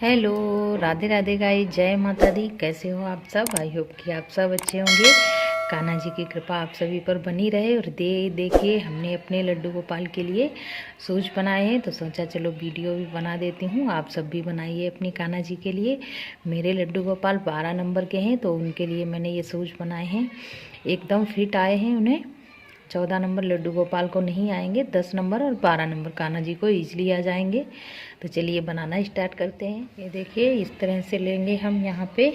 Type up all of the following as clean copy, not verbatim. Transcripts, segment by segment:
Hello, Radhe Radhe guys, जय माता दी। कैसे हो आप सब? आई होप कि आप सब अच्छे होंगे। कान्हा जी की कृपा आप सभी पर बनी रहे। और देखिए हमने अपने लड्डू गोपाल के लिए शूज बनाए हैं, तो सोचा चलो वीडियो भी बना देती हूँ। आप सब भी बनाइए अपनी कान्हा जी के लिए। मेरे लड्डू गोपाल 12 नंबर के हैं, तो उनके लिए मैंने ये शूज बनाए हैं। एकदम फिट आए हैं उन्हें। 14 नंबर लड्डू गोपाल को नहीं आएंगे, 10 नंबर और 12 नंबर कान्हा जी को ईजिली आ जाएंगे। तो चलिए बनाना स्टार्ट करते हैं। ये देखिए इस तरह से लेंगे हम यहाँ पे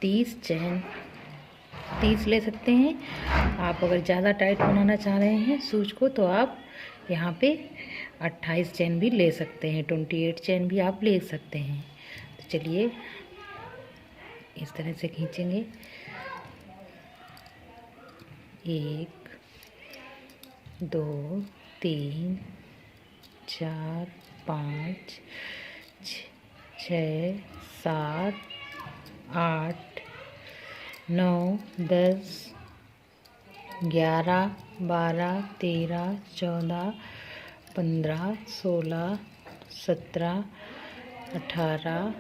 30 चैन, 30 ले सकते हैं। आप अगर ज़्यादा टाइट बनाना चाह रहे हैं शूज को तो आप यहाँ पे 28 चैन भी ले सकते हैं, 28 चैन भी आप ले सकते हैं। तो चलिए इस तरह से खींचेंगे। 1 2 3 4 5 6 7 8 9 10 11 12 13 14 15 16 17 18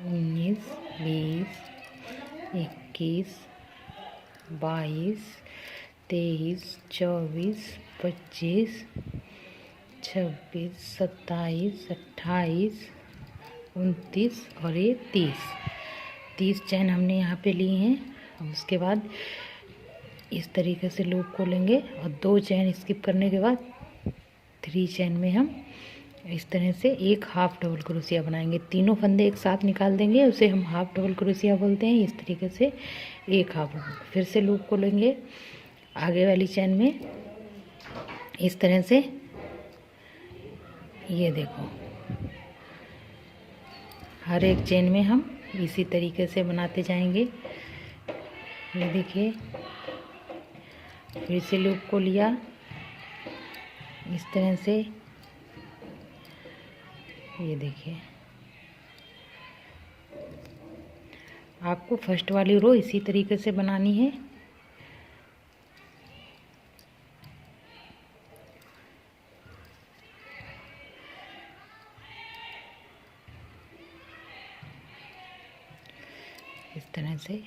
19 20 21 22 23 24 25 26 27 28 29 और ये 30 चैन हमने यहाँ पे ली हैं। और उसके बाद इस तरीके से लूप को लेंगे और 2 चैन स्किप करने के बाद 3 चैन में हम इस तरह से एक हाफ डबल क्रोशिया बनाएंगे। तीनों फंदे एक साथ निकाल देंगे, उसे हम हाफ डबल क्रोशिया बोलते हैं। इस तरीके से एक हाफ, फिर से लूप को लेंगे आगे वाली चैन में इस तरह से। ये देखो हर एक चेन में हम इसी तरीके से बनाते जाएंगे। ये देखिए फिर से लूप को लिया इस तरह से। ये देखिए आपको फर्स्ट वाली रो इसी तरीके से बनानी है। इस तरह से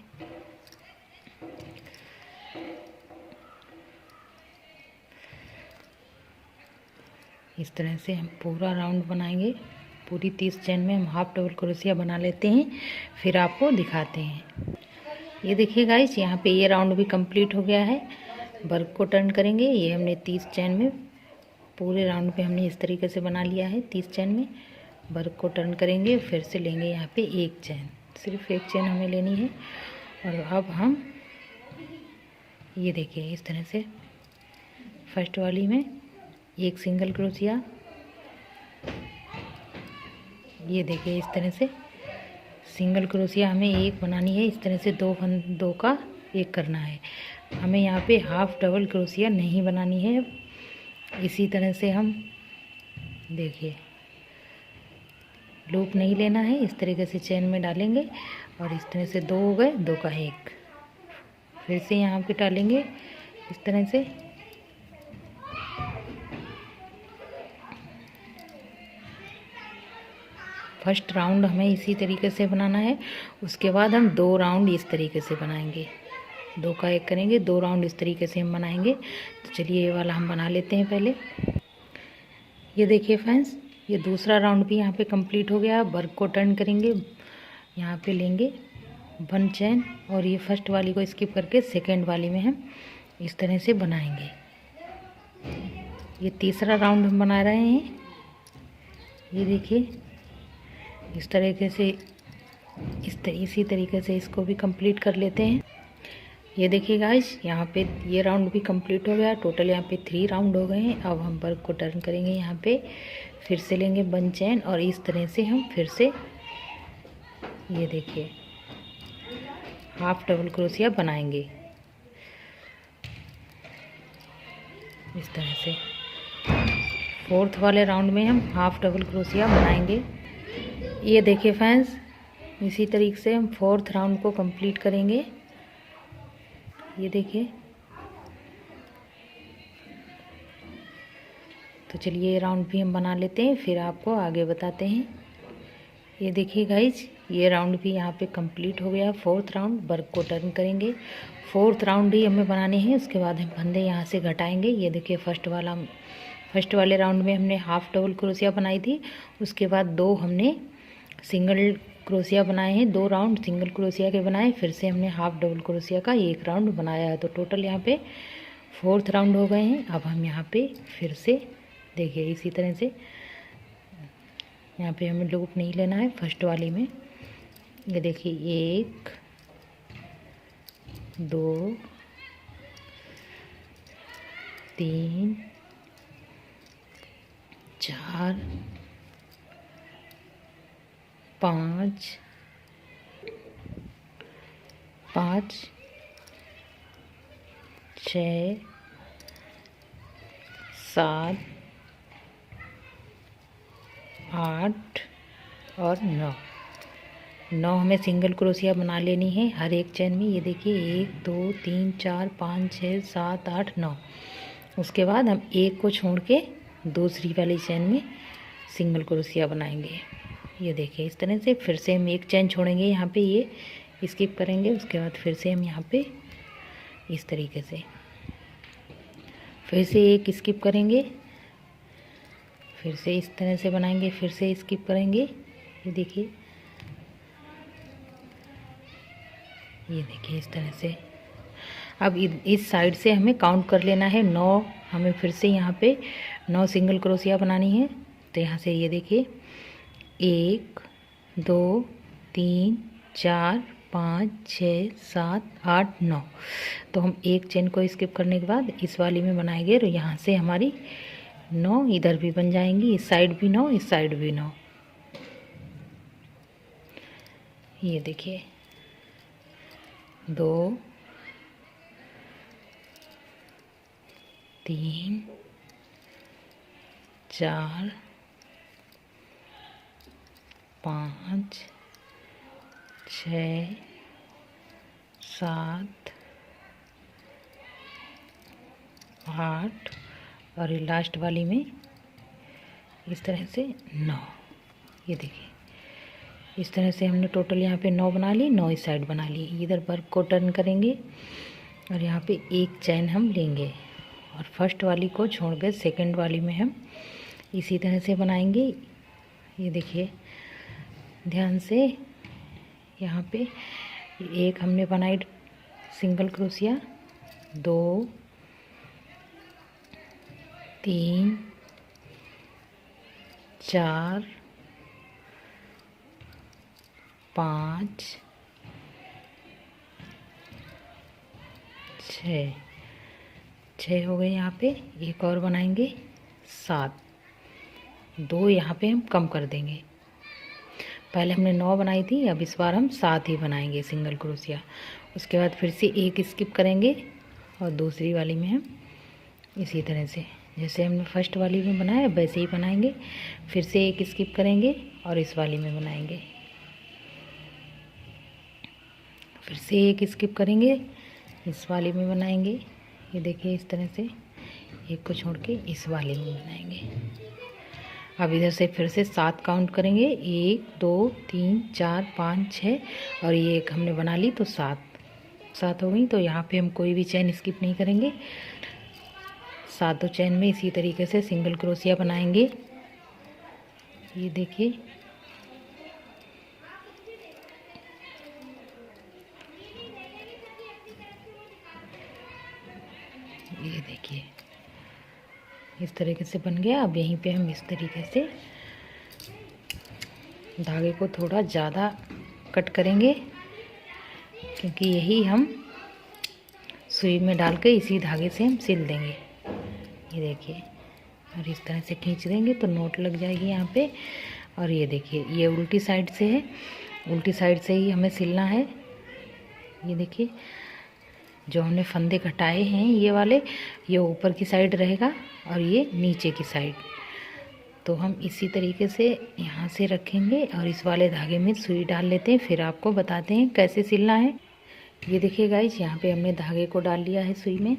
इस तरह से हम पूरा राउंड बनाएंगे। पूरी 30 चैन में हम हाफ डबल क्रोशिया बना लेते हैं, फिर आपको दिखाते हैं। ये देखिए गाइस, यहाँ पे ये राउंड भी कंप्लीट हो गया है। वर्क को टर्न करेंगे। ये हमने 30 चैन में पूरे राउंड पे हमने इस तरीके से बना लिया है। 30 चैन में वर्क को टर्न करेंगे, फिर से लेंगे यहाँ पे एक चैन, सिर्फ एक चैन हमें लेनी है। और अब हम ये देखिए इस तरह से फर्स्ट वाली में एक सिंगल क्रोशिया, ये देखिए इस तरह से सिंगल क्रोशिया हमें एक बनानी है। इस तरह से दो का एक करना है। हमें यहाँ पे हाफ डबल क्रोशिया नहीं बनानी है। इसी तरह से हम देखिए लूप नहीं लेना है, इस तरीके से चेन में डालेंगे और इस तरह से 2 हो गए, 2 का एक, फिर से यहाँ पे डालेंगे इस तरह से। फर्स्ट राउंड हमें इसी तरीके से बनाना है। उसके बाद हम 2 राउंड इस तरीके से बनाएंगे, 2 का एक करेंगे, 2 राउंड इस तरीके से हम बनाएंगे। तो चलिए ये वाला हम बना लेते हैं पहले। ये देखिए फ्रेंड्स, ये दूसरा राउंड भी यहाँ पे कंप्लीट हो गया। वर्क को टर्न करेंगे, यहाँ पे लेंगे 1 चैन और ये फर्स्ट वाली को स्किप करके सेकेंड वाली में हम इस तरह से बनाएंगे। ये तीसरा राउंड हम बना रहे हैं। ये देखिए इस तरीके से इसी तरीके से इसको भी कंप्लीट कर लेते हैं। ये देखिए गाइस, यहाँ पे ये राउंड भी कंप्लीट हो गया। टोटल यहाँ पे 3 राउंड हो गए हैं। अब हम वर्क को टर्न करेंगे, यहाँ पे फिर से लेंगे 1 चैन और इस तरह से हम फिर से ये देखिए हाफ डबल क्रोशिया बनाएंगे इस तरह से। 4th वाले राउंड में हम हाफ डबल क्रोशिया बनाएंगे। ये देखिए फ्रेंड्स, इसी तरीके से हम 4th राउंड को कंप्लीट करेंगे। ये देखिए, तो चलिए ये राउंड भी हम बना लेते हैं, फिर आपको आगे बताते हैं। ये देखिए गाइज, ये राउंड भी यहाँ पे कंप्लीट हो गया। फोर्थ राउंड वर्क को टर्न करेंगे। फोर्थ राउंड ही हमें बनाने हैं। उसके बाद हम फंदे यहाँ से घटाएंगे। ये देखिए फर्स्ट वाले राउंड में हमने हाफ डबल क्रोशिया बनाई थी। उसके बाद 2 हमने सिंगल क्रोशिया बनाए हैं। 2 राउंड सिंगल क्रोशिया के बनाए, फिर से हमने हाफ डबल क्रोशिया का 1 राउंड बनाया है। तो टोटल यहाँ पे 4th राउंड हो गए हैं। अब हम यहाँ पे फिर से देखिए इसी तरह से यहाँ पे हमें लूप नहीं लेना है। फर्स्ट वाली में ये देखिए 1 2 3 4 5 6 7 8 और 9 हमें सिंगल क्रोशिया बना लेनी है हर एक चेन में। ये देखिए 1 2 3 4 5 6 7 8 9। उसके बाद हम एक को छोड़ के दूसरी वाली चेन में सिंगल क्रोशिया बनाएंगे। ये देखिए इस तरह से फिर से हम एक चेन छोड़ेंगे, यहाँ पे ये स्किप करेंगे। उसके बाद फिर से हम यहाँ पे इस तरीके से फिर से एक स्किप करेंगे, फिर से इस तरह से बनाएंगे, फिर से स्किप करेंगे। ये देखिए इस तरह से। अब इस साइड से हमें काउंट कर लेना है 9। हमें फिर से यहाँ पे 9 सिंगल क्रोशिया बनानी है। तो यहाँ से ये देखिए 1 2 3 4 5 6 7 8 9। तो हम एक चेन को स्किप करने के बाद इस वाली में बनाएंगे। और यहाँ से हमारी 9 इधर भी बन जाएंगी, इस साइड भी 9 इस साइड भी 9। ये देखिए 2 3 4 5 6 7 8 और ये लास्ट वाली में इस तरह से 9। ये देखिए इस तरह से हमने टोटल यहाँ पे 9 बना ली, 9 इस साइड बना ली। इधर वर्क को टर्न करेंगे और यहाँ पे एक चैन हम लेंगे और फर्स्ट वाली को छोड़कर सेकंड वाली में हम इसी तरह से बनाएंगे। ये देखिए ध्यान से, यहाँ पे एक हमने बनाई सिंगल क्रोशिया, 2 3 4 5 6 हो गए। यहाँ पे एक और बनाएंगे 7। 2 यहाँ पे हम कम कर देंगे। पहले हमने 9 बनाई थी, अब इस बार हम 7 ही बनाएंगे सिंगल क्रोशिया। उसके बाद फिर से एक स्किप करेंगे और दूसरी वाली में हम इसी तरह से जैसे हमने फर्स्ट वाली में बनाया वैसे ही बनाएंगे। फिर से एक स्किप करेंगे और इस वाली में बनाएंगे, फिर से एक स्किप करेंगे इस वाली में बनाएंगे। ये देखिए इस तरह से एक को छोड़ के इस वाली में बनाएंगे। अब इधर से फिर से 7 काउंट करेंगे, 1 2 3 4 5 6 और ये एक हमने बना ली तो 7 हो गई। तो यहाँ पे हम कोई भी चैन स्किप नहीं करेंगे, 7 चैन में इसी तरीके से सिंगल क्रोशिया बनाएंगे। ये देखिए इस तरीके से बन गया। अब यहीं पे हम इस तरीके से धागे को थोड़ा ज़्यादा कट करेंगे क्योंकि यही हम सुई में डाल के इसी धागे से हम सिल देंगे। ये देखिए और इस तरह से खींच देंगे तो नोट लग जाएगी यहाँ पे। और ये देखिए ये उल्टी साइड से है, उल्टी साइड से ही हमें सिलना है। ये देखिए जो हमने फंदे घटाए हैं ये वाले, ये ऊपर की साइड रहेगा और ये नीचे की साइड। तो हम इसी तरीके से यहाँ से रखेंगे और इस वाले धागे में सुई डाल लेते हैं, फिर आपको बताते हैं कैसे सिलना है। ये देखिए गाइस यहाँ पे हमने धागे को डाल लिया है सुई में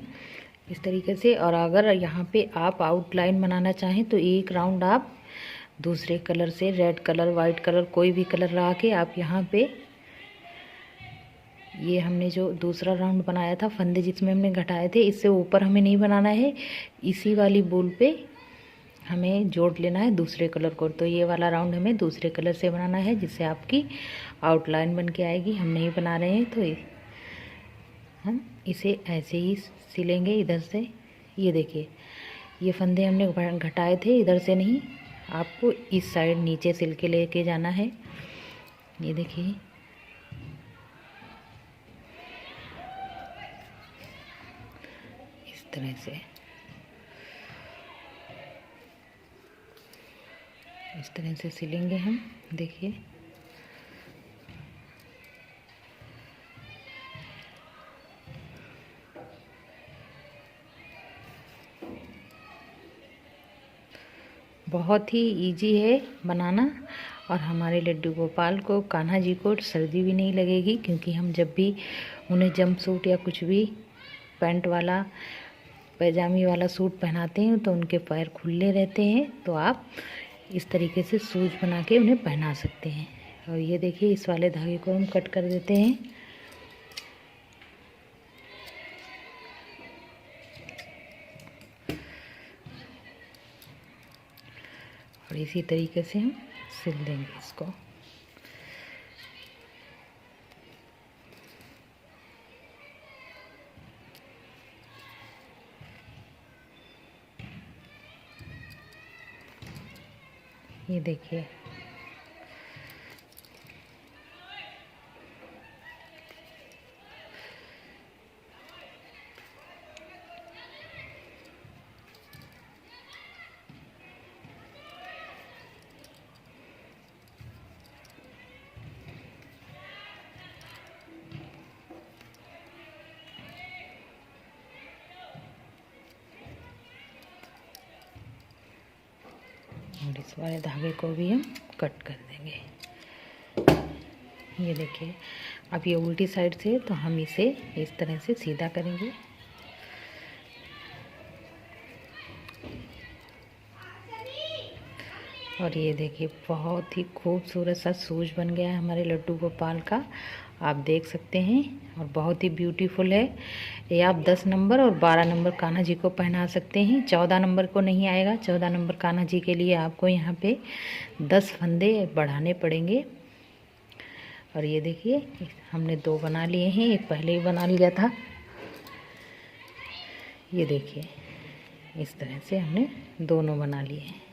इस तरीके से। और अगर यहाँ पे आप आउटलाइन बनाना चाहें तो एक राउंड आप दूसरे कलर से, रेड कलर, वाइट कलर, कोई भी कलर लगा के आप यहाँ पे, ये हमने जो दूसरा राउंड बनाया था फंदे जिसमें हमने घटाए थे, इससे ऊपर हमें नहीं बनाना है, इसी वाली बूल पे हमें जोड़ लेना है दूसरे कलर को। तो ये वाला राउंड हमें दूसरे कलर से बनाना है, जिससे आपकी आउटलाइन बन के आएगी। हम नहीं बना रहे हैं तो हम इसे ऐसे ही सिलेंगे इधर से। ये देखिए, ये फंदे हमने घटाए थे, इधर से नहीं, आपको इस साइड नीचे सिल के लेके जाना है। ये देखिए, इस तरह से, इस तरह से सिलेंगे हम। देखिए, बहुत ही इजी है बनाना, और हमारे लड्डू गोपाल को, कान्हा जी को सर्दी भी नहीं लगेगी, क्योंकि हम जब भी उन्हें जंप सूट या कुछ भी पैंट वाला, पैजामी वाला सूट पहनाते हैं तो उनके पैर खुले रहते हैं। तो आप इस तरीके से शूज बना के उन्हें पहना सकते हैं। और ये देखिए, इस वाले धागे को हम कट कर देते हैं। और इसी तरीके से हम सिल देंगे इसको। ये देखिए, और इस वाले धागे को भी हम कट कर देंगे। ये देखिए, अब ये उल्टी साइड से, तो हम इसे इस तरह से सीधा करेंगे। और ये देखिए, बहुत ही खूबसूरत सा शूज बन गया है हमारे लड्डू गोपाल का, आप देख सकते हैं। और बहुत ही ब्यूटीफुल है ये। आप 10 नंबर और 12 नंबर कान्हा जी को पहना सकते हैं। 14 नंबर को नहीं आएगा। 14 नंबर कान्हा जी के लिए आपको यहाँ पे 10 फंदे बढ़ाने पड़ेंगे। और ये देखिए, हमने 2 बना लिए हैं, एक पहले ही बना लिया था। ये देखिए, इस तरह से हमने दोनों बना लिए हैं।